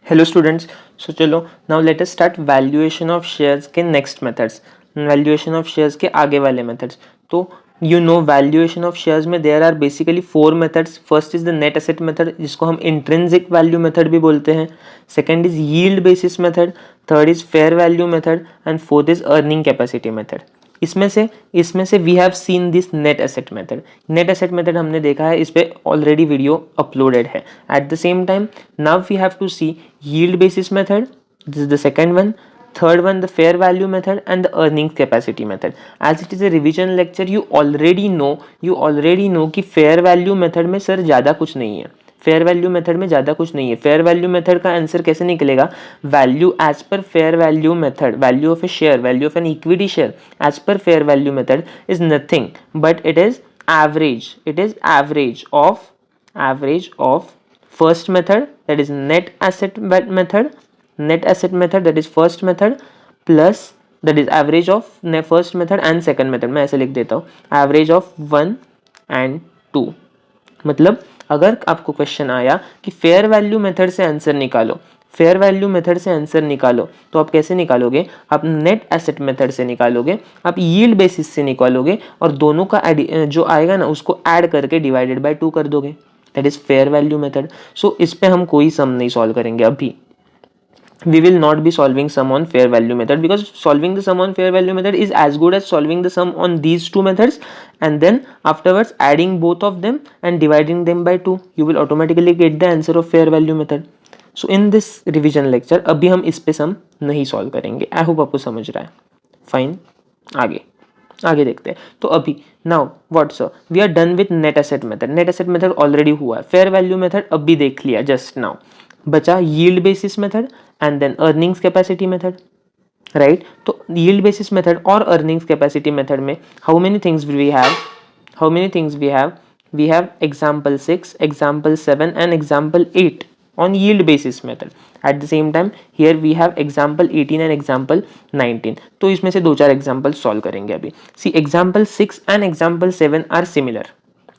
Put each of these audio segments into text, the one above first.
Hello students. So चलो now let us start valuation of shares के next methods, valuation of shares के आगे वाले मेथड्स। तो you know valuation of shares में there are basically 4 methods. First is the net asset method, जिसको हम intrinsic value method भी बोलते हैं। Second is yield basis method, third is fair value method and fourth is earning capacity method. इसमें से we have seen this net asset method. Net asset method हमने देखा है, इस पे ऑलरेडी वीडियो अपलोडेड है। At the same time now we have to see yield basis method, this is the second one. Third one, the fair value method and the earnings capacity method. As it is a revision lecture, you already know कि fair value method में sir ज़्यादा कुछ नहीं है। Fair value method में ज़्यादा कुछ नहीं है। फेयर वैल्यू मेथड का आंसर कैसे निकलेगा? Value as per fair value method, value of a share, value of an equity share as per fair value method is nothing but it is average of first method, that is net asset method, that is first method, plus that is average of first method and second method। मैं ऐसे लिख देता हूँ, average of 1 and 2। मतलब अगर आपको question आया कि फेयर वैल्यू मेथड से आंसर निकालो, फेयर वैल्यू मेथड से आंसर निकालो, तो आप कैसे निकालोगे? आप नेट एसेट मेथड से निकालोगे, आप यील्ड बेसिस से निकालोगे और दोनों का जो आएगा ना उसको ऐड करके डिवाइडेड बाय 2 कर दोगे। That is fair value method. So इस पे हम कोई सम नहीं सॉल्व करेंगे अभी। We will not be solving sum on fair value method because solving the sum on fair value method is as good as solving the sum on these two methods, and then afterwards adding both of them and dividing them by 2, you will automatically get the answer of fair value method. So in this revision lecture अभी हम इस पे सम नहीं solve करेंगे। आई hope आपको समझ रहा है। फाइन, आगे देखते हैं। तो अभी now what sir, we are done with net asset method. Net asset method already हुआ है। फेयर वैल्यू मेथड अभी देख लिया जस्ट नाउ। बचा yield basis method and then earnings capacity method, right? तो यील्ड बेसिस मेथड और earnings capacity method में how many things we have? We have example 6, example 7 and example 8 on yield basis method. At the same time here we have example 18 and example 19. तो इसमें से 2-4 example solve करेंगे अभी। See, example 6 and example 7 are similar.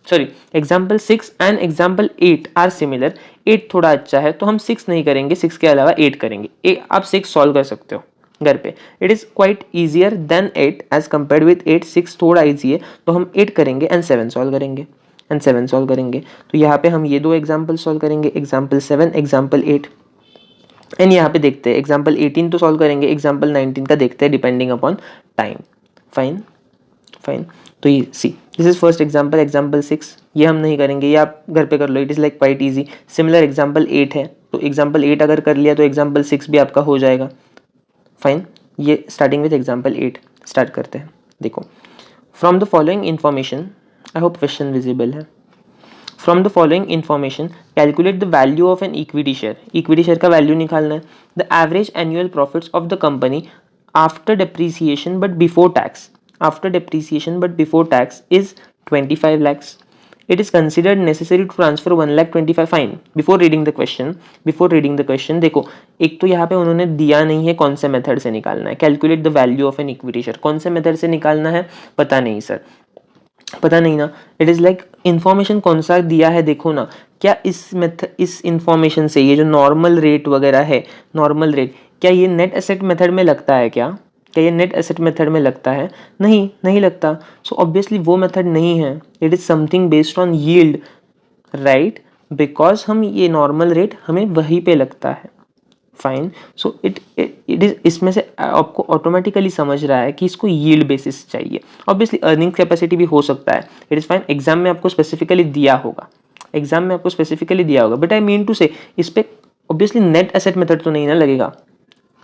Sorry, example 6 and example 8 are similar. 8 थोड़ा अच्छा है तो हम 6 नहीं करेंगे, 6 के अलावा 8 करेंगे। आप 6 solve कर सकते हो घर पे। It is quite easier than 8 as compare with 8। 6 थोड़ा ईजी है तो हम 8 करेंगे एंड 7 सॉल्व करेंगे। तो यहाँ पे हम ये 2 एग्जाम्पल सॉल्व करेंगे, एग्जाम्पल 7, एग्जाम्पल 8। एंड यहाँ पे देखते हैं एग्जाम्पल 18 तो सॉल्व करेंगे, एग्जाम्पल 19 का देखते हैं डिपेंडिंग अपॉन टाइम। फाइन। तो ये see, this is first example, example 6। ये हम नहीं करेंगे, ये आप घर पे कर लो। It is like quite easy. Similar example 8 है, तो एग्जाम्पल 8 अगर कर लिया तो एग्जाम्पल 6 भी आपका हो जाएगा। फाइन, ये स्टार्टिंग विथ एग्जाम्पल 8 स्टार्ट करते हैं। देखो, from the following information, I hope question visible है। From the following information calculate the value of an equity share. Equity share का वैल्यू निकालना है। The average annual profits of the company after depreciation but before tax is 25 lakhs. It is considered necessary to transfer 1,25,000 fine. Before reading the question देखो, एक तो यहाँ पे उन्होंने दिया नहीं है कौन से मेथड से निकालना है। Calculate the value of an equity share, कौन से मेथड से निकालना है पता नहीं सर, पता नहीं ना। इट इज़ लाइक इन्फॉर्मेशन कौन सा दिया है देखो ना। क्या इस इन्फॉर्मेशन से ये जो नॉर्मल रेट वगैरह है, नॉर्मल रेट, क्या ये नेट एसेट मेथड में लगता है? क्या ये नेट एसेट मेथड में लगता है? नहीं लगता। सो ऑब्वियसली वो मेथड नहीं है। It is something based on yield, right? Because हम ये नॉर्मल रेट हमें वहीं पे लगता है। फाइन, सो इट इज, इसमें से आपको ऑटोमेटिकली समझ रहा है कि इसको यील्ड बेसिस चाहिए। ऑब्वियसली अर्निंग कैपेसिटी भी हो सकता है। इट इज़ फाइन, एग्जाम में आपको स्पेसिफिकली दिया होगा, बट आई मीन टू से इस पे ऑब्वियसली नेट एसेट मेथड तो नहीं ना लगेगा।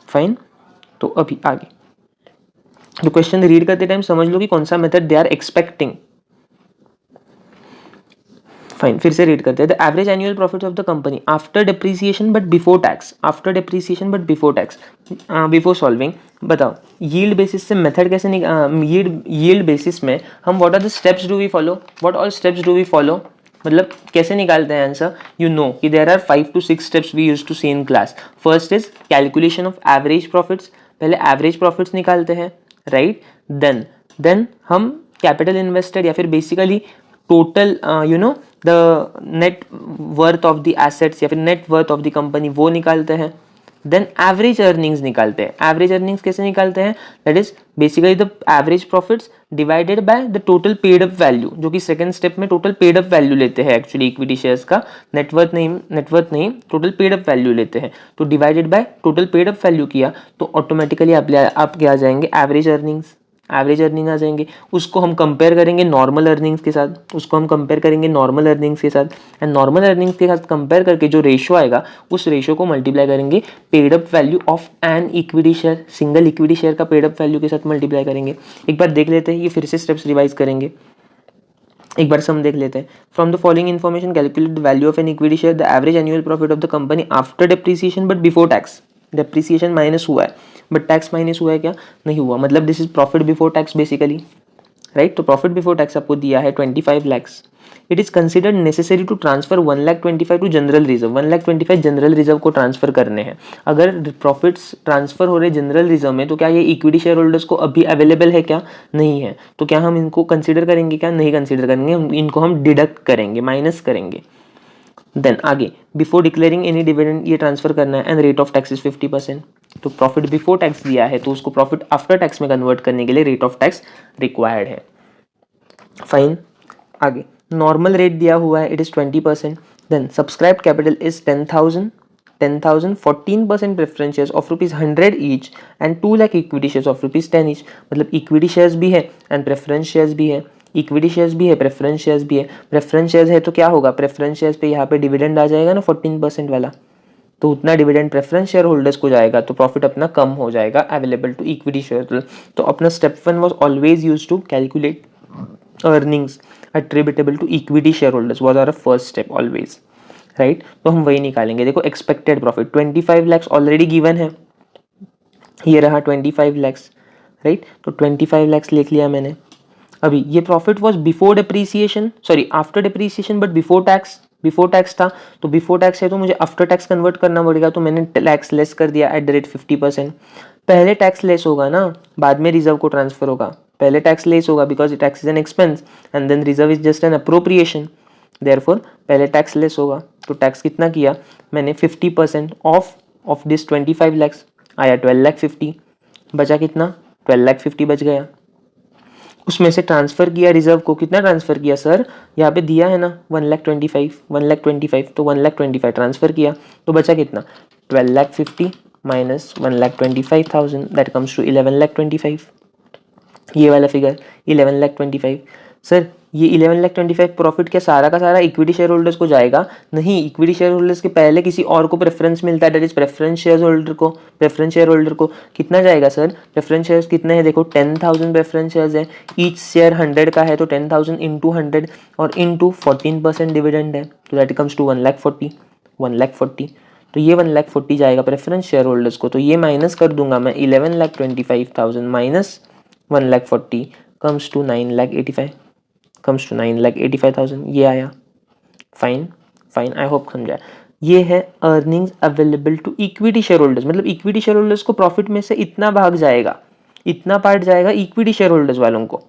फाइन, तो अभी आगे तो क्वेश्चन रीड करते टाइम समझ लो कि कौन सा method they are expecting. Fine, फिर से रीड करते हैं। The average annual profits of the company after depreciation but before tax, before solving. बताओ यील्ड बेसिस से मेथड कैसे यील्ड बेसिस में हम what are the steps do we follow, मतलब कैसे निकालते हैं आंसर? यू नो कि there are 5 to 6 steps we use to see in class. First is calculation of average profits, पहले एवरेज प्रॉफिट्स निकालते हैं, राइट? देन हम कैपिटल इन्वेस्टेड या फिर basically total the net worth of the assets या फिर net worth of the company वो निकालते हैं। देन एवरेज अर्निंग्स निकालते हैं। एवरेज अर्निंग्स कैसे निकालते हैं? That is basically the average profits divided by the total paid up value, जो कि सेकंड स्टेप में टोटल पेड अप वैल्यू लेते हैं एक्चुअली इक्विटी शेयर्स का, नेटवर्थ नहीं टोटल पेड अप वैल्यू लेते हैं। तो divided by total paid up value किया तो ऑटोमेटिकली आप क्या आ जाएंगे? Average earnings. एवरेज अर्निंग आ जाएंगे। उसको हम कंपेयर करेंगे नॉर्मल अर्निंग्स के साथ, एंड नॉर्मल अर्निंग्स के साथ कंपेयर करके जो रेशियो आएगा उस रेशियो को मल्टीप्लाई करेंगे paid up value of an equity share, single equity share का पेड अप वैल्यू के साथ मल्टीप्लाई करेंगे। एक बार देख लेते हैं, ये फिर से स्टेप्स रिवाइज करेंगे। एक बार सम देख लेते हैं। From the following information calculate the value of an equity share, the average annual profit of the company after depreciation but before tax. Depreciation minus हुआ है बट टैक्स माइनस हुआ है क्या? नहीं हुआ, मतलब this is profit before tax basically, right. तो profit before tax आपको दिया है 25 lakhs। It is considered necessary to transfer 1,25,000 to general reserve. 1,25,000 general reserve को ट्रांसफर करने हैं। अगर प्रॉफिट्स ट्रांसफर हो रहे जनरल रिजर्व में तो क्या ये इक्विटी शेयर होल्डर्स को अभी अवेलेबल है क्या? नहीं है। तो क्या हम इनको कंसिडर करेंगे क्या? नहीं कंसिडर करेंगे, इनको हम डिडक्ट करेंगे, माइनस करेंगे। देन आगे बिफोर डिक्लेयरिंग एनी डिविडेंड ये ट्रांसफर करना है and rate of tax is 50%। तो प्रॉफिट बिफोर टैक्स दिया है तो उसको प्रॉफिट आफ्टर टैक्स में कन्वर्ट करने के लिए रेट ऑफ टैक्स रिक्वायर्ड है। फाइन। आगे नॉर्मल रेट दिया हुआ है, it is 20%। Then subscribe capital is 10,000 14% preference shares of ₹100 each and 2 lakh equity shares of ₹10 each. मतलब इक्विटी शेयर्स भी है एंड प्रेफरेंस शेयर्स भी है, इक्विटी शेयर्स भी है, प्रेफरेंस शेयर्स भी है। प्रेफरेंस शेयर्स है तो क्या होगा? प्रेफरेंस शेयर्स पे यहाँ पे डिविडेंड आ जाएगा ना 14% वाला, तो उतना डिविडेंड प्रेफरेंस शेयर होल्डर्स को जाएगा तो प्रॉफिट अपना कम हो जाएगा अवेलेबल टू इक्विटी शेयर। तो अपना step 1 was always used to calculate earnings attributable to equity shareholders was our first step always, right। तो हम वही निकालेंगे। देखो expected profit 25 lakhs already given है, ये रहा 25 lakhs, राइट। तो 25 lakhs लिख लिया मैंने। अभी ये profit was before depreciation, sorry after depreciation but before tax था। तो बिफोर टैक्स है तो मुझे आफ्टर टैक्स कन्वर्ट करना पड़ेगा, तो मैंने टैक्स लेस कर दिया एट द रेट 50%। पहले टैक्स लेस होगा ना, बाद में रिजर्व को ट्रांसफर होगा। पहले टैक्स लेस होगा because tax is an expense and then reserve is just an appropriation, therefore पहले टैक्स लेस होगा। तो टैक्स कितना किया मैंने? 50% ऑफ दिस 25 lakhs आया 12,50,000, बचा कितना? 12,50,000 बच गया। उसमें से ट्रांसफर किया रिजर्व को, कितना ट्रांसफर किया सर? यहाँ पे दिया है ना 1,25,000 तो 1,25,000 ट्रांसफर किया तो बचा कितना? 12,50,000 माइनस 1,25,000 दैट कम्स टू 11,25,000। ये वाला फिगर 11,25,000। सर ये 11,25,000 प्रॉफिट क्या सारा का सारा इक्विटी शेयर होल्डर्स को जाएगा? नहीं, इक्विटी शेयर होल्डर्स के पहले किसी और को प्रेफरेंस मिलता है, that is preference share holder को कितना जाएगा सर? प्रेफरेंस शेयर्स कितने हैं? देखो 10,000 प्रेफरेंस शेयर्स है, ईच शेयर 100 का है तो 10,000 इंटू 100 और इंटू 14% डिविडेंड है, तो दैट कम्स टू 1,40,000। तो ये 1,40,000 जाएगा प्रेफरेंस शेयर होल्डर्स को। तो ये माइनस कर दूंगा मैं, 11,25,000 माइनस 1,40,000 कम्स टू 9,85,000। ये आया। फाइन, आई होप समझा। ये है earnings available to equity share holders, मतलब इक्विटी शेयर होल्डर्स को प्रॉफिट में से इतना भाग जाएगा, इतना पार्ट जाएगा इक्विटी शेयर होल्डर्स वालों को।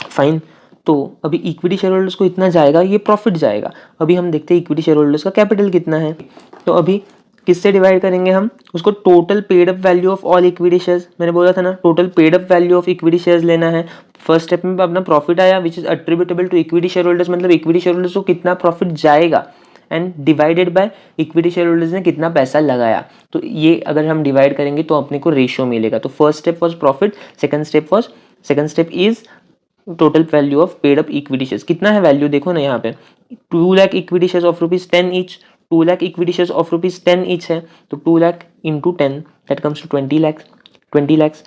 फाइन। तो अभी इक्विटी शेयर होल्डर्स को इतना जाएगा, ये प्रॉफिट जाएगा। अभी हम देखते हैं इक्विटी शेयर होल्डर्स का कैपिटल कितना है। तो अभी किससे डिवाइड करेंगे हम उसको? Total paid up value of all equity shares, मैंने बोला था ना total paid up value of equity shares लेना है। फर्स्ट स्टेप में अपना प्रॉफिट आया which is attributable to equity share holders, मतलब इक्विटी शेयर होल्डर्स को कितना प्रॉफिट जाएगा and divided by equity share holders ने कितना पैसा लगाया। तो ये अगर हम डिवाइड करेंगे तो अपने को रेशियो मिलेगा। तो first step was profit, second step is total value of paid up equity shares. कितना है वैल्यू देखो ना यहाँ पे, 2 lakh equity shares of ₹10 each, 2 lakh equity shares of ₹10 each है तो 2 lakh into 10 that comes to 20 lakhs।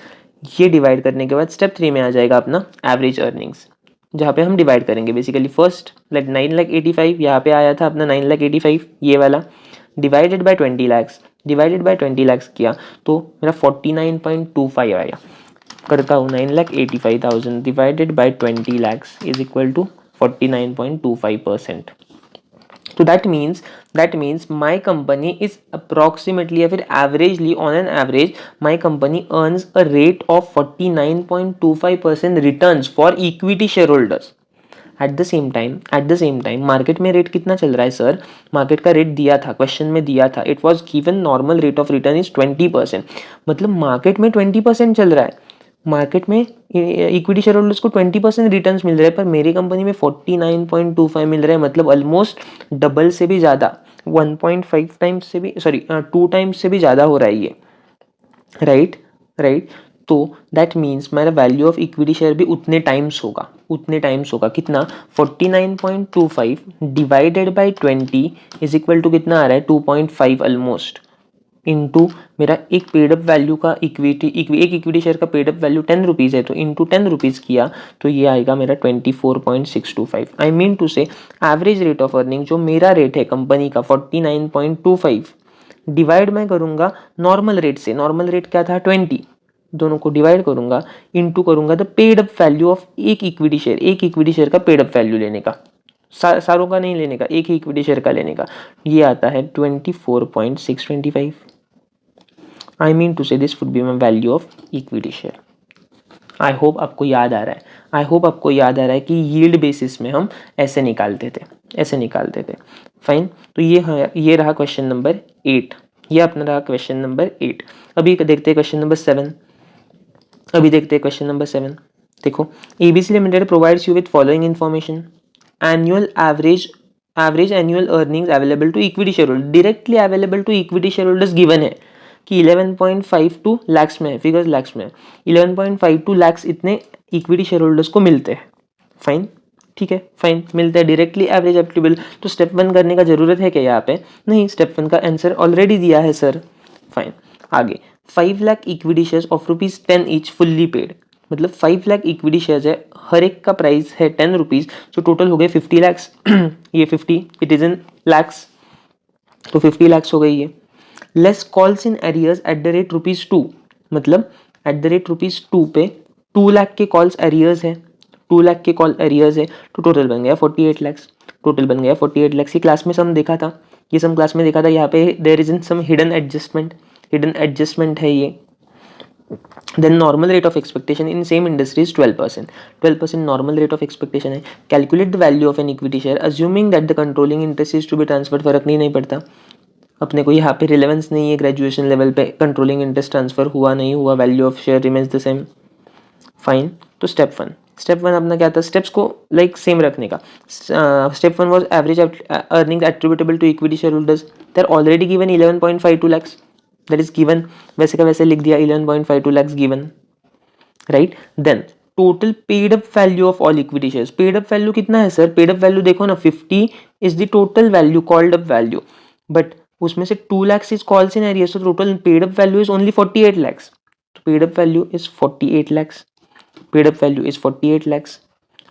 ये डिवाइड करने के बाद स्टेप 3 में आ जाएगा अपना एवरेज अर्निंग्स, जहाँ पे हम डिवाइड करेंगे बेसिकली फर्स्ट 9,85,000 यहाँ पे आया था अपना 9,85,000 ये वाला, डिवाइडेड बाय 20 lakhs किया तो मेरा 49.25 आया। करता हूँ 9,85,000 divided by 20 lakhs is equal to 49.25%। तो that means my company is approximately या फिर averagely on an average my company earns a rate of 49.25% returns for equity share holders. At the same time market में rate कितना चल रहा है sir? Market का rate दिया था, क्वेश्चन में दिया था, it was given normal rate of return is 20%, मतलब मार्केट में 20% चल रहा है। मार्केट में इक्विटी शेयर होल्डर्स को 20% रिटर्न्स मिल रहे हैं, पर मेरी कंपनी में 49.25 मिल रहे हैं, मतलब ऑलमोस्ट डबल से भी ज़्यादा, 1.5 टाइम्स से भी, सॉरी 2 टाइम्स से भी ज़्यादा हो रहा है ये, राइट राइट। तो दैट मीन्स मेरा वैल्यू ऑफ इक्विटी शेयर भी उतने टाइम्स होगा कितना? 49.25 divided by 20 is equal to कितना आ रहा है? 2.5 ऑलमोस्ट, इंटू मेरा एक पेड अप वैल्यू का एक इक्विटी शेयर का पेड अप वैल्यू 10 रुपीज़ है, तो इंटू 10 रुपीज़ किया तो ये आएगा मेरा 24.625। आई मीन टू से एवरेज रेट ऑफ अर्निंग जो मेरा रेट है कंपनी का 49.25 डिवाइड मैं करूँगा नॉर्मल रेट से, नॉर्मल रेट क्या था? 20, दोनों को डिवाइड करूँगा, इंटू करूँगा the paid up value of एक इक्विटी शेयर का पेड अप वैल्यू लेने का, सारों का नहीं लेने का, एक ही इक्विटी शेयर का लेने का, ये आता है 24.625। आई मीन टू से this would be my value of equity share. I hope आपको याद आ रहा है कि यील्ड बेसिस में हम ऐसे निकालते थे। फाइन, तो ये रहा क्वेश्चन नंबर 8, ये अपना रहा क्वेश्चन नंबर 8। अभी देखते हैं क्वेश्चन नंबर 7। देखो, ABC limited provides you with following information, annual average annual earnings available to equity share holder, directly available to equity share holders given है कि 11.52 लाख्स में है, फिगर्स लाख्स में है, 11.52 लाख्स इतने इक्विटी शेयर होल्डर्स को मिलते हैं। फाइन, ठीक है, फाइन, मिलते हैं डायरेक्टली एवरेज एप्लीकेबल। तो स्टेप 1 करने का जरूरत है क्या यहाँ पे? नहीं, स्टेप 1 का आंसर ऑलरेडी दिया है सर। फाइन, आगे 5 lakh equity shares of ₹10 each fully paid, मतलब 5 लाख इक्विटी शेयर्स है, हर एक का प्राइस है 10 रुपीज़, तो टोटल हो गए 50 लैक्स ये 50 इट इज इन लैक्स, तो 50 लैक्स हो गई ये। Less calls in arrears at the rate ₹2, मतलब एट द रेट ₹2 पे 2 लाख के कॉल्स एरियर्स है, 2 लाख के कॉल एरियर्स है, तो टोटल बन गया 48 लैक्स, ये क्लास में सम देखा था, यहाँ पे there is in some hidden adjustment है ये। Then normal rate of expectation in same industry is 12%. 12% normal rate of expectation है। Calculate the value of an equity share assuming that the controlling interest is to be transferred, फर्क नहीं पड़ता अपने को, यहाँ पे रिलेवेंस नहीं है ग्रेजुएशन लेवल पे कंट्रोलिंग इंटरेस्ट ट्रांसफर हुआ नहीं हुआ, value of share remains the same. Fine, तो स्टेप वन अपना क्या था? स्टेप्स को लाइक सेम रखने का। Step 1 was average earnings attributable to equity share holders, they are already given 11.52 lakhs, that is given, वैसे का वैसे लिख दिया 11.52 lakhs given, right. Then total paid up value of all equity shares, paid up value कितना है sir? Paid up value देखो ना, 50 is the total value, called up value, but उसमें से 2 lakhs is calls in area, so total paid up value is only 48 lakhs, तो paid up value is 48 lakhs।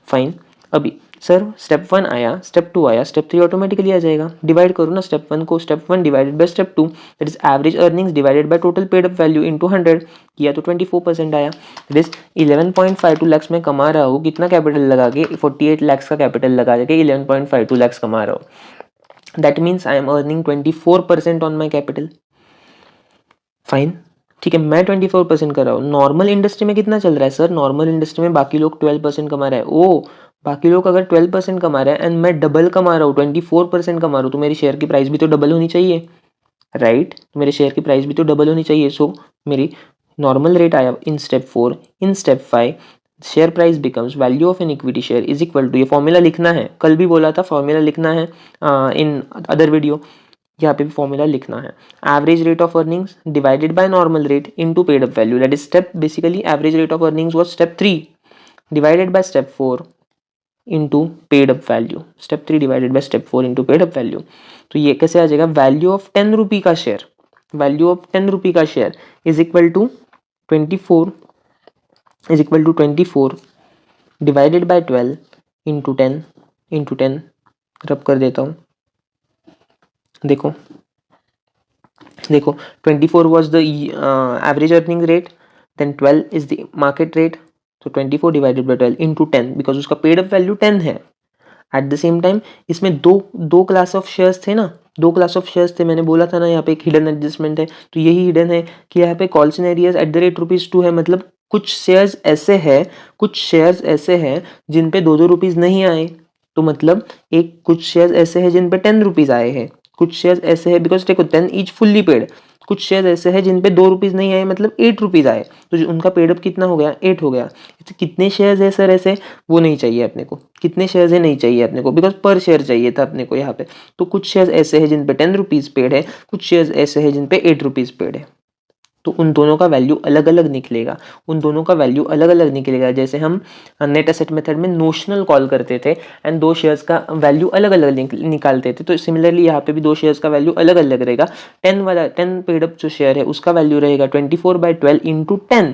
Fine, अभी sir step 1 आया, step 2 आया, step 3 automatically आ जाएगा, divide करो ना step 1 को, step 1 divided by step 2, that is average earnings divided by total paid up value into 100 किया तो 24% आया, दैट इज 11.52 lakhs में कमा रहा हूँ, कितना कैपिटल लगा के? 48 lakhs का कैपिटल लगा के 11.52 lakhs कमा रहा हूँ, that means I am earning 24% on my capital. Fine, ठीक है, मैं 24% कर रहा हूँ। नॉर्मल इंडस्ट्री में कितना चल रहा है सर? नॉर्मल इंडस्ट्री में बाकी लोग 12% कमा रहे हैं। ओ, बाकी लोग अगर 12% कमा रहे हैं एंड मैं डबल कमा रहा हूँ, 24% कमा रहा हूँ, तो मेरी शेयर की प्राइस भी तो डबल होनी चाहिए, राइट? मेरे शेयर की प्राइस भी तो डबल होनी चाहिए। सो मेरी नॉर्मल रेट आया in step 4। In step 5 share price becomes value of an equity share is equal to, ये फॉर्मूला लिखना है, कल भी बोला था फॉर्मूला लिखना है इन अदर वीडियो, यहाँ पे भी फॉर्मूला लिखना है, average rate of earnings divided by normal rate into paid up value, that is step, basically average rate of earnings was step 3 divided by step 4 into paid up value, step 3 divided by step 4 into paid up value. तो ये कैसे आ जाएगा? Value of 10 rupee का share, value of 10 rupee का share is equal to 24 divided by 12 into 10 rub कर देता हूँ। देखो 24 was the average earning rate, then 12 is the market rate, so 24 divided by 12 into 10 because उसका पेड अप वैल्यू 10 है। At the same time इसमें दो class of shares थे ना, 2 क्लास ऑफ शेयर्स थे, मैंने बोला था ना यहाँ पे एक हिडन एडजस्टमेंट है, तो यही हिडन है कि यहाँ पे calls in arrears at the rate ₹2 है, मतलब कुछ शेयर्स ऐसे हैं जिन पे 2-2 रुपीज़ नहीं आए, तो मतलब कुछ शेयर्स ऐसे हैं जिन पे 10 रुपीज़ आए हैं, कुछ शेयर्स ऐसे हैं बिकॉज देखो 10 ईच फुल्ली पेड, कुछ शेयर्स ऐसे हैं जिन पे 2 रुपीज़ नहीं आए मतलब 8 रुपीज़ आए, तो जो उनका पेड अप कितना हो गया, 8 हो गया। तो कितने शेयर्स है सर ऐसे, वो नहीं चाहिए अपने को, कितने शेयर्स है नहीं चाहिए अपने को, बिकॉज पर शेयर चाहिए था अपने को यहाँ पे। तो कुछ शेयर्स ऐसे हैं जिन पे 10 रुपीज़ पेड है, कुछ शेयर्स ऐसे हैं जिन पे 8 रुपीज़ पेड है, तो उन दोनों का वैल्यू अलग अलग निकलेगा, जैसे हम नेट एसेट मेथड में नोशनल कॉल करते थे एंड 2 शेयर्स का वैल्यू अलग अलग निकालते थे, तो सिमिलरली यहाँ पे भी 2 शेयर्स का वैल्यू अलग अलग रहेगा। 10 पेड अप जो शेयर है उसका वैल्यू रहेगा 24/12 इंटू 10,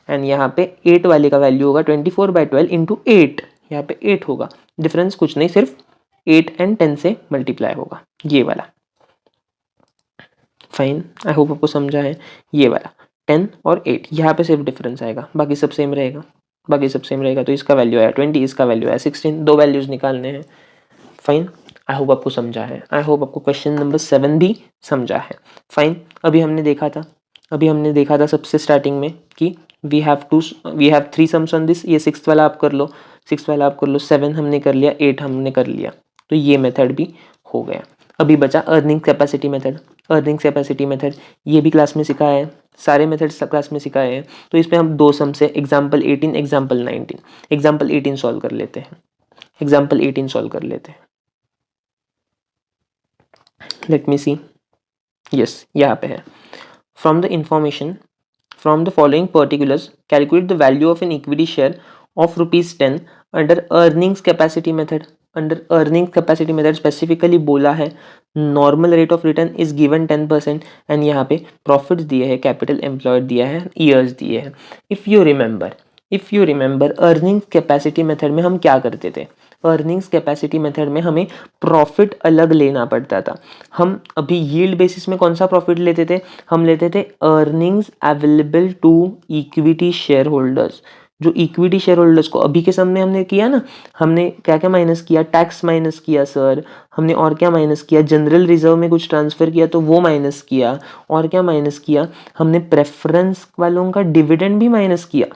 एंड यहाँ पे 8 वाले का वैल्यू होगा 24/12 इंटू 8, यहाँ पे 8 होगा, डिफरेंस कुछ नहीं, सिर्फ 8 एंड 10 से मल्टीप्लाई होगा, ये वाला। फाइन, आई होप आपको समझा है। ये वाला 10 और 8 यहाँ पे सिर्फ डिफरेंस आएगा, बाकी सब सेम रहेगा, तो इसका वैल्यू आया 20, इसका वैल्यू आया 16, 2 वैल्यूज निकालने हैं। फाइन, आई होप आपको समझा है, आई होप आपको क्वेश्चन नंबर 7 भी समझा है। फाइन, अभी हमने देखा था सबसे स्टार्टिंग में कि we have 3 sums on this, ये 6th वाला आप कर लो, 7 हमने कर लिया, 8 हमने कर लिया, तो ये मेथड भी हो गया। अभी बचा अर्निंग कैपेसिटी मेथड, ये भी क्लास में सिखाया है, सारे मेथड्स क्लास में सिखाए हैं, तो इसमें हम 2 सम से एग्जाम्पल 18, एग्जाम्पल 19, एग्जाम्पल 18 सॉल्व कर लेते हैं, लेट मी सी, यस यहाँ पे है, from the following particulars calculate the value of an equity share of ₹10 under earnings capacity method specifically बोला है normal rate of return is given 10% and यहाँ पे प्रॉफिट्स दिए है, कैपिटल एम्प्लॉयड दिया है, ईयर्स दिए हैं। If you remember earnings capacity method में हम क्या करते थे, अर्निंग्स कैपेसिटी मेथड में हमें प्रॉफिट अलग लेना पड़ता था। हम अभी यील्ड बेसिस में कौन सा प्रॉफिट लेते थे, हम लेते थे earnings available to equity share holders. जो इक्विटी शेयर होल्डर्स को अभी के सामने हमने किया ना, हमने क्या क्या माइनस किया, टैक्स माइनस किया सर, हमने और क्या माइनस किया, जनरल रिजर्व में कुछ ट्रांसफर किया तो वो माइनस किया, और क्या माइनस किया, हमने प्रेफरेंस वालों का डिविडेंड भी माइनस किया,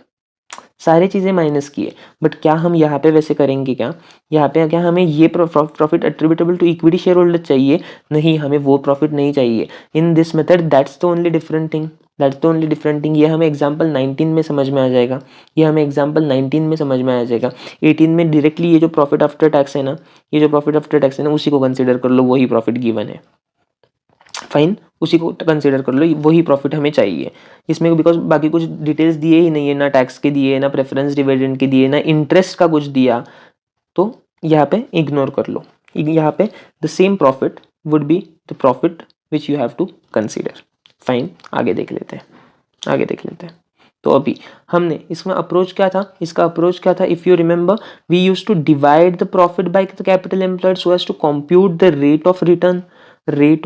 सारी चीज़ें माइनस किए। बट क्या हम यहाँ पे वैसे करेंगे क्या, यहाँ पे क्या हमें ये profit attributable to equity share holder चाहिए, नहीं, हमें वो प्रॉफिट नहीं चाहिए। In this method that's the only different thing, ये हमें एग्जाम्पल 19 में समझ में आ जाएगा, 18 में डायरेक्टली ये जो प्रॉफिट आफ्टर टैक्स है ना, उसी को कंसिडर कर लो, वही प्रॉफिट गिवन है। फाइन, उसी को कंसिडर कर लो, वही प्रॉफिट हमें चाहिए इसमें, बिकॉज बाकी कुछ डिटेल्स दिए ही नहीं है, ना टैक्स के दिए, ना प्रेफरेंस डिविडेंड के दिए, ना इंटरेस्ट का कुछ दिया, तो यहाँ पे इग्नोर कर लो। यहाँ पे the same profit would be the profit which you have to consider. Fine, आगे देख लेते हैं। तो अभी हमने इसमें अप्रोच क्या था, if you remember we use to divide the profit by the capital employed so as to compute the rate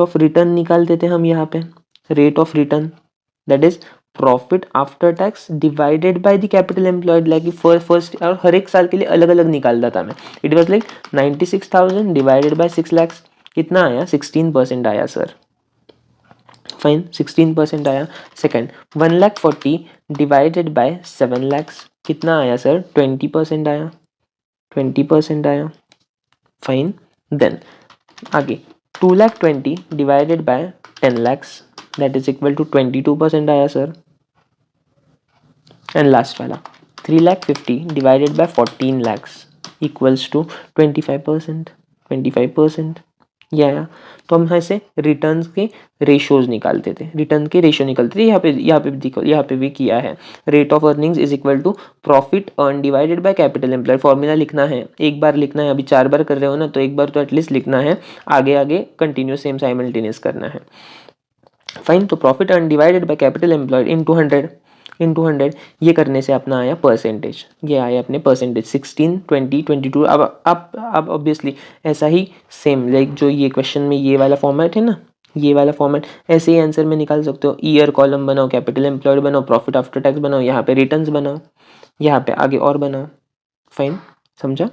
of return निकालते थे हम यहाँ पे, rate of return that is profit after tax divided by the capital employed, like first और हर एक साल के लिए अलग अलग निकालता था मैं। It was like 96,000 divided by 6 lakh, कितना आया, 16% आया सर। फाइन, 16% आया। सेकंड 1,40,000 डिवाइडेड बाय 7 लाख, कितना आया सर, 20% आया। फाइन, देन आगे 2,20,000 divided by 10 lakh, that is equal to 22% आया सर। एंड लास्ट वाला 3,50,000 divided by 14 lakh equals to 25%, ये आया। तो हम ऐसे रिटर्न्स के रेशियोज निकालते थे, यहाँ पे देखो, यहाँ पे भी किया है, rate of earnings is equal to profit earn divided by capital employed, formula लिखना है, एक बार लिखना है, अभी 4 बार कर रहे हो ना, तो एक बार तो एटलीस्ट लिखना है, आगे कंटिन्यूस सेम साइमल्टेनियस करना है। फाइन, तो profit earn divided by capital employed into 100, ये करने से अपना आया परसेंटेज, ये आया अपने परसेंटेज 16, 20, 22। अब ऑब्वियसली ऐसा ही सेम लाइक जो ये क्वेश्चन में ये वाला फॉर्मेट है ना, ये वाला फॉर्मेट ऐसे ही आंसर में निकाल सकते हो। ईयर कॉलम बनाओ, कैपिटल एम्प्लॉयड बनाओ, प्रॉफिट आफ्टर टैक्स बनाओ, यहाँ पे रिटर्न्स बनाओ, यहाँ पे आगे और बनाओ। फाइन, समझा।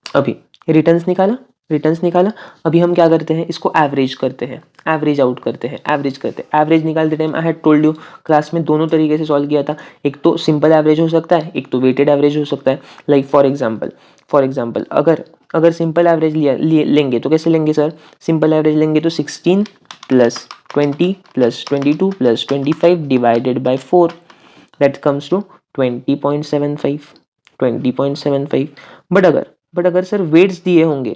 अभी रिटर्न्स निकाला, रिटर्न्स निकाला। अभी हम क्या करते हैं, इसको एवरेज करते हैं, एवरेज आउट करते हैं, एवरेज करते हैं। एवरेज निकालते time I had told you class में दोनों तरीके से सॉल्व किया था, एक तो सिंपल एवरेज हो सकता है, एक तो वेटेड एवरेज हो सकता है। लाइक फॉर एग्जाम्पल अगर सिंपल एवरेज लेंगे तो कैसे लेंगे सर, सिंपल एवरेज लेंगे तो 16 plus 20 plus 22 plus 25 divided by 4 that comes to 20.75 but अगर सर वेट्स दिए होंगे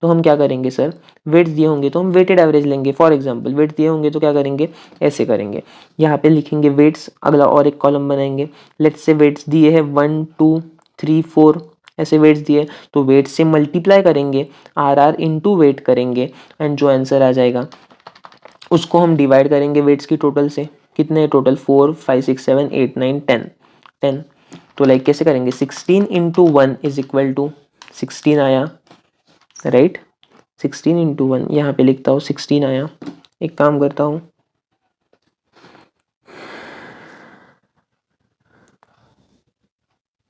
तो हम क्या करेंगे सर, वेट्स दिए होंगे तो हम वेटेड एवरेज लेंगे। फॉर एग्जांपल वेट्स दिए होंगे तो क्या करेंगे, ऐसे करेंगे, यहाँ पे लिखेंगे वेट्स, अगला और एक कॉलम बनाएंगे। लेट्स से वेट्स दिए हैं 1 2 3 4, ऐसे वेट्स दिए तो वेट्स से मल्टीप्लाई करेंगे, आर इंटू वेट करेंगे, एंड जो आंसर आ जाएगा उसको हम डिवाइड करेंगे वेट्स की टोटल से। कितने टोटल, 4 5 6 7 8 9 10। तो लाइक कैसे करेंगे, 16 इंटू 1 इज इक्वल टू 16 आया, राइट। 16 इंटू 1 यहाँ पे लिखता हूँ 16 आया। एक काम करता हूँ,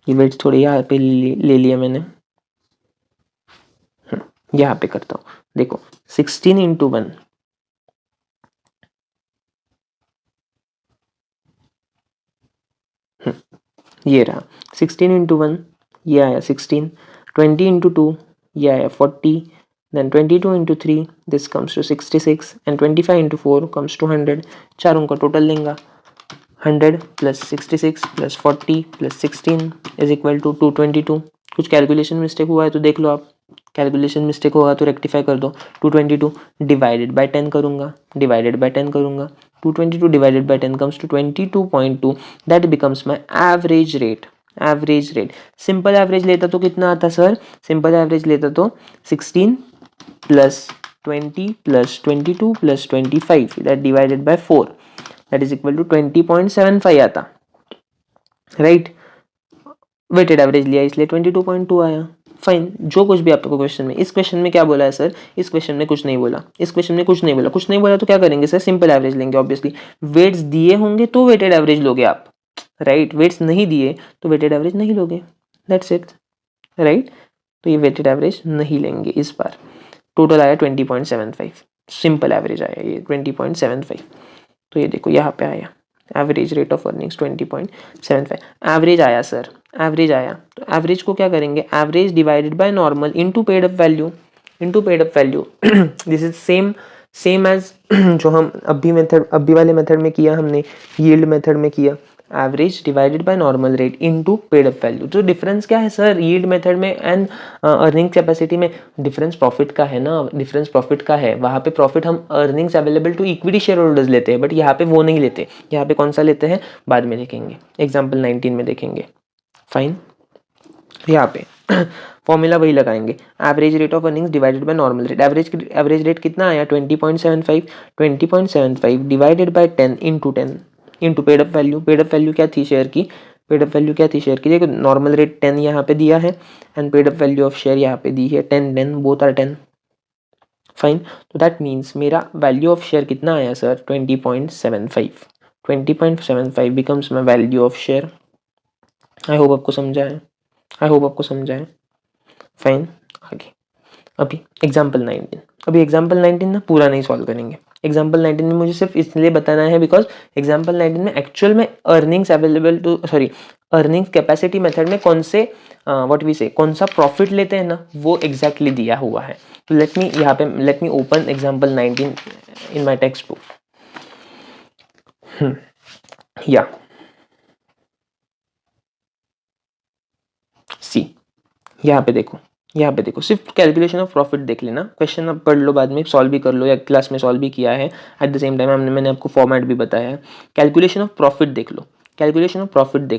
ये वेट्स थोड़े यहाँ पे ले लिया मैंने, यहाँ पे करता हूँ। देखो 16 इंटू 1, ये रहा 16 इंटू 1, ये आया 16। 20 इंटू 2, ये आया 40। Then 22 into 3, this comes to 66, and 25 into 4 comes to 100। चारों का टोटल लेंगे, 100 plus 66 plus 40 plus 16 is equal to 222। कुछ कैलकुलेशन मिस्टेक हुआ है तो देख लो आप, कैलकुलेशन मिस्टेक होगा तो रेक्टिफाई कर दो। 222 डिवाइडेड बाय 10 करूँगा, 222 divided by 10 comes to 22.2, that becomes my average rate। Simple average लेता तो कितना आता सर, सिंपल एवरेज लेता तो 16 plus 20 plus 22 plus 25 that divided by 4 that is equal to 20.75 आता, राइट। वेटेड एवरेज लिया इसलिए 22.2 आया। फाइन, जो कुछ भी आपको क्वेश्चन में, इस क्वेश्चन में क्या बोला है सर, इस क्वेश्चन में कुछ नहीं बोला, कुछ नहीं बोला तो क्या करेंगे सर, सिंपल एवरेज लेंगे ऑब्वियसली। वेट्स दिए होंगे तो वेटेड एवरेज लोगे आप, राइट। वेट्स नहीं दिए तो वेटेड एवरेज नहीं लोगे, दैट्स इट, राइट। तो ये वेटेड एवरेज नहीं लेंगे इस बार। टोटल आया 20.75, सिंपल एवरेज आया ये 20.75। तो ये देखो यहाँ पे आया average rate of earnings 20.75। Average आया सर, एवरेज आया तो एवरेज को क्या करेंगे, average divided by normal into paid up value, this is same as जो हम अभी वाले मेथड में किया हमने, यील्ड मेथड में किया, average divided by normal rate into paid up value. तो डिफरेंस क्या है सर, यील्ड मेथड में एंड अर्निंग कैपेसिटी में डिफरेंस प्रॉफिट का है ना, डिफरेंस प्रॉफिट का है। वहाँ पे प्रॉफिट हम earnings available to equity share holders लेते हैं, बट यहाँ पे वो नहीं लेते। यहाँ पे कौन सा लेते हैं बाद में देखेंगे, एग्जाम्पल 19 में देखेंगे। फाइन, यहाँ पे फॉर्मूला वही लगाएंगे, average rate of earnings divided by normal rate. Average rate कितना आया 20.75 divided by 10 into paid up value. Paid up value क्या थी शेयर की, देखो नॉर्मल रेट 10 यहाँ पे दिया है and paid up value of share यहाँ पे दी है 10 बोथ आर 10। फाइन, तो दैट मीन्स मेरा वैल्यू ऑफ शेयर कितना आया sir 20.75 becomes my value of share. I hope आपको समझा है, फाइन। आगे अभी एग्जाम्पल 19 ना पूरा नहीं सॉल्व करेंगे। एग्जाम्पल 19 में मुझे सिर्फ इसलिए बताना है बिकॉज एग्जाम्पल 19 में एक्चुअल में अर्निंग्स कैपेसिटी मेथड में कौन से कौन सा प्रॉफिट लेते हैं ना, वो एग्जैक्टली दिया हुआ है। तो लेट मी ओपन एग्जाम्पल 19 इन माई टेक्स्ट बुक। या सी, यहाँ पे देखो सिर्फ कैलकुलेशन ऑफ प्रॉफिट देख लेना, क्वेश्चन आप पढ़ लो, बाद में सॉल्व भी कर लो या क्लास में सॉल्व भी किया है। एट द सेम टाइम मैंने आपको फॉर्मेट भी बताया है। कैलकुलेशन ऑफ प्रॉफिट देख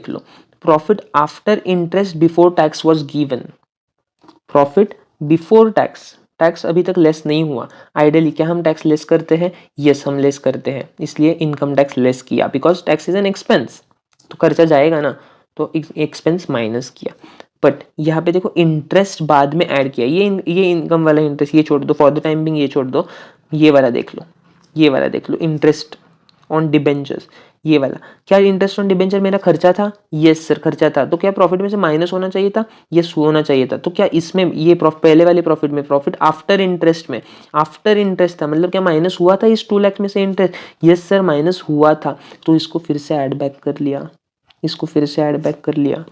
लो, profit after interest before tax was given, profit before tax अभी तक लेस नहीं हुआ। आइडियली क्या हम टैक्स लेस करते हैं, यस हम लेस करते हैं, इसलिए इनकम टैक्स लेस किया because tax is an expense, तो खर्चा जाएगा ना, तो एक्सपेंस माइनस किया। बट यहाँ पे देखो इंटरेस्ट बाद में ऐड किया, ये इनकम वाला इंटरेस्ट ये छोड़ दो, फॉर द टाइम बिंग ये छोड़ दो, ये वाला देख लो इंटरेस्ट ऑन डिबेंचर्स, ये वाला, क्या इंटरेस्ट ऑन डिबेंचर मेरा खर्चा था? यस सर खर्चा था। तो क्या प्रॉफिट में से माइनस होना चाहिए था? यस होना चाहिए था। तो क्या इसमें ये पहले वाले प्रॉफिट में, प्रॉफिट आफ्टर इंटरेस्ट में, आफ्टर इंटरेस्ट था, मतलब क्या माइनस हुआ था इस 2 लाख में से इंटरेस्ट? यस सर माइनस हुआ था। तो इसको फिर से ऐड बैक कर लिया, इसको फिर से ऐड बैक कर लिया।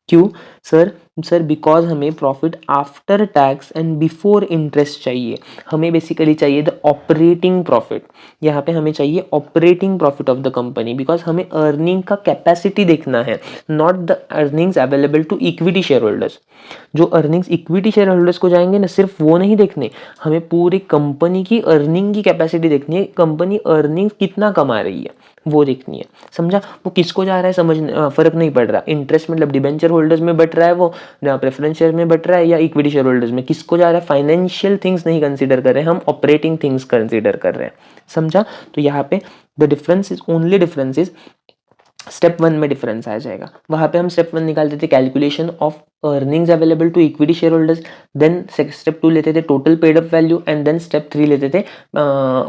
क्यों सर बिकॉज हमें profit after tax and before interest चाहिए। हमें बेसिकली चाहिए द ऑपरेटिंग प्रॉफिट। यहाँ पे हमें चाहिए operating profit of the company, because हमें अर्निंग का कैपेसिटी देखना है, not the earnings available to equity share holders. जो अर्निंग्स इक्विटी शेयर होल्डर्स को जाएंगे ना, सिर्फ वो नहीं देखने, हमें पूरी कंपनी की अर्निंग की कैपेसिटी देखनी है, कंपनी अर्निंग कितना कमा रही है वो देखनी है। समझा? वो किसको जा रहा है समझ, फर्क नहीं पड़ रहा, इंटरेस्ट मतलब डिबेंचर होल्डर्स में बट रहा है वो, प्रेफरेंस शेयर में बट रहा है या इक्विटी शेयर होल्डर्स में, किसको जा रहा है? फाइनेंशियल थिंग्स नहीं कंसीडर कर रहे हैं हम, ऑपरेटिंग थिंग्स कंसीडर कर रहे हैं। समझा? तो यहाँ पे the difference is only difference is step 1 में डिफरेंस आ जाएगा। वहां पे हम स्टेप 1 निकालते थे calculation of earnings available to equity share holders, then step 2 लेते थे total paid up value, and then step 3 लेते थे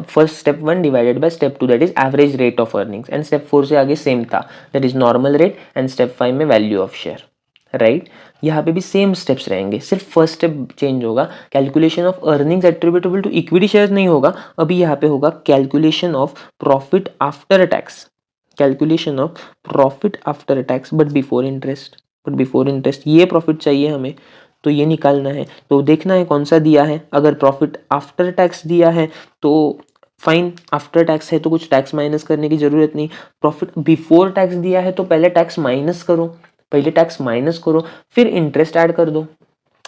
first step 1 divided by step 2 that is average rate of earnings, and step 4 से आगे same था that is normal rate, and step 5 में value of share. Right? यहाँ पे भी same steps रहेंगे, सिर्फ फर्स्ट स्टेप चेंज होगा, calculation of earnings attributable to equity share नहीं होगा, अभी यहाँ पे होगा calculation of profit after tax, calculation of profit after tax but before interest, ये प्रॉफिट चाहिए हमें, तो ये निकालना है। तो देखना है कौन सा दिया है, अगर प्रॉफिट आफ्टर टैक्स दिया है तो फाइन, आफ्टर टैक्स है तो कुछ टैक्स माइनस करने की जरूरत नहीं। प्रॉफिट बिफोर टैक्स दिया है तो पहले टैक्स माइनस करो, फिर इंटरेस्ट ऐड कर दो।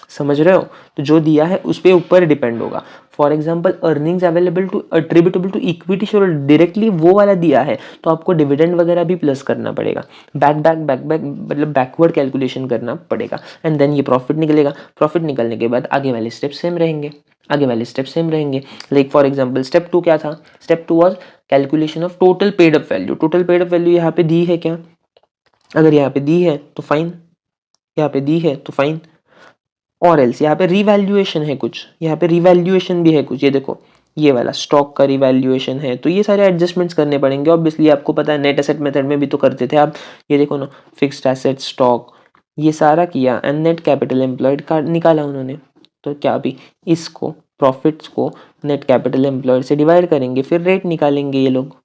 समझ रहे हो? तो जो दिया है उस पे ऊपर डिपेंड होगा। For example earnings available to attributable to equity share directly वो वाला दिया है तो आपको डिविडेंड वगैरह भी प्लस करना पड़ेगा, बैक मतलब बैकवर्ड कैलकुलेशन करना पड़ेगा, एंड देन ये प्रॉफिट निकलेगा। प्रॉफिट निकलने के बाद आगे वाले स्टेप सेम रहेंगे, लाइक फॉर एग्जाम्पल स्टेप 2 क्या था? Step 2 was calculation of total paid up value. यहाँ पे दी है क्या? अगर यहाँ पे दी है तो फाइन, और एल्स यहाँ पे रिवैल्यूएशन है कुछ, यहाँ पे रिवैल्यूएशन भी है कुछ, ये देखो ये वाला स्टॉक का रिवैल्यूएशन है, तो ये सारे एडजस्टमेंट्स करने पड़ेंगे ऑब्वियसली। आपको पता है नेट एसेट मेथड में भी तो करते थे आप, ये देखो ना फिक्स्ड एसेट स्टॉक ये सारा किया, एंड नेट कैपिटल एम्प्लॉयड का निकाला उन्होंने। तो क्या अभी इसको प्रॉफिट्स को नेट कैपिटल एम्प्लॉयड से डिवाइड करेंगे, फिर रेट निकालेंगे, ये लोग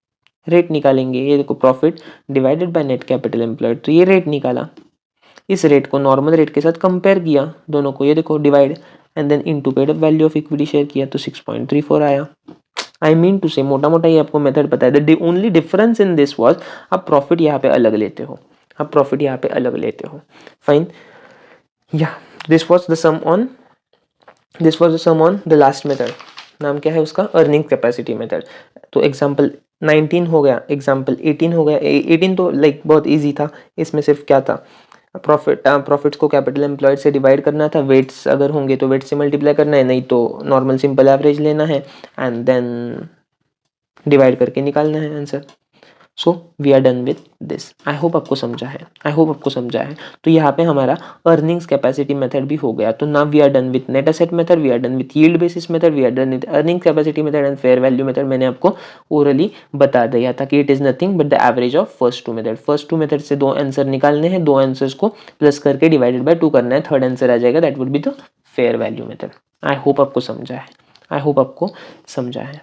रेट निकालेंगे, ये देखो profit divided by net capital employed, तो ये रेट निकाला, इस रेट को नॉर्मल रेट के साथ कंपेयर किया दोनों को, ये देखो divide, and then into paid up value of equity share किया तो 6.34 आया। आई मीन टू से मोटा मोटा ये आपको मेथड पता है। The only difference in this was आप प्रॉफिट यहाँ पे अलग लेते हो, फाइन। या this was the sum on the last method, नाम क्या है उसका? Earning capacity method. तो एग्जाम्पल 19 हो गया, एग्जाम्पल 18 हो गया। 18 तो लाइक बहुत ईजी था, इसमें सिर्फ क्या था, प्रॉफिट्स को कैपिटल एम्प्लॉयड से डिवाइड करना था, वेट्स अगर होंगे तो वेट से मल्टीप्लाई करना है, नहीं तो नॉर्मल सिंपल एवरेज लेना है, एंड देन डिवाइड करके निकालना है answer. So we are done with this. I hope आपको समझा है। तो यहाँ पे हमारा अर्निंग्स कैपेसिटी मेथड भी हो गया। तो now we are done with net asset method, we are done with yield basis method, we are done with earnings capacity method and fair value method. मैंने आपको ओरली बता दिया था कि it is nothing but the average of first two method से 2 answer निकालने हैं, 2 answers को प्लस करके डिवाइडेड बाय 2 करना है, थर्ड आंसर आ जाएगा, that would be the fair value method. I hope आपको समझा है।